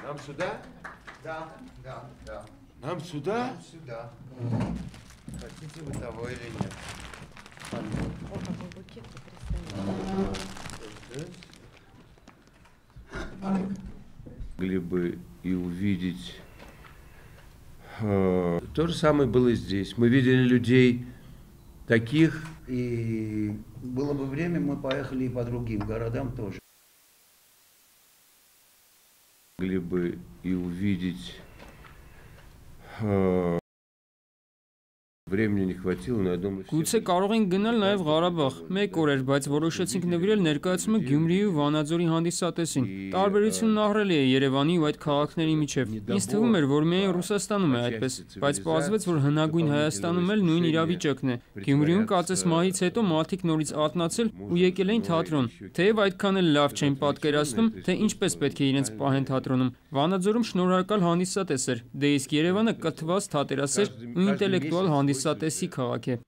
Нам сюда? Да. Нам сюда? Сюда. Хотите вы того или нет? О, какой букет Могли бы и увидеть. То же самое было и здесь. Мы видели людей таких. И было бы время, мы поехали и по другим городам тоже. Могли бы и увидеть. Времени не хватило, но я думаю, Գուցե կարող ենք գնալ նաև Ղարաբաղ։ Մեկ օր էր, բայց որոշեցինք նվիրել ներկայացումը Գյումրիի ու Վանաձորի հանդիսատեսին։ Տարբերությունն ահռելի է Երևանի ու այդ քաղաքների միջև։ Ինձ թվում էր, որ միայն Ռուսաստանում է այդպես, բայց պարզվեց, որ հնագույն Հայաստանում էլ նույն իրավիճակն է։ Գյումրիում կարծես մահից հետո մարդիկ նորից արթնացել ու եկել էին թատրոն։ Թեև այդքան էլ լավ չեն պատկերացնում, թե ինչպես պետք է իրենց պահեն թատրոնում։ Վանաձորում շնորհակալ հանդիսատես էր, դե իսկ Երևանը կթված թատերասեր ու ինտելեկտուալ հանդիսատեսի քաղաք է։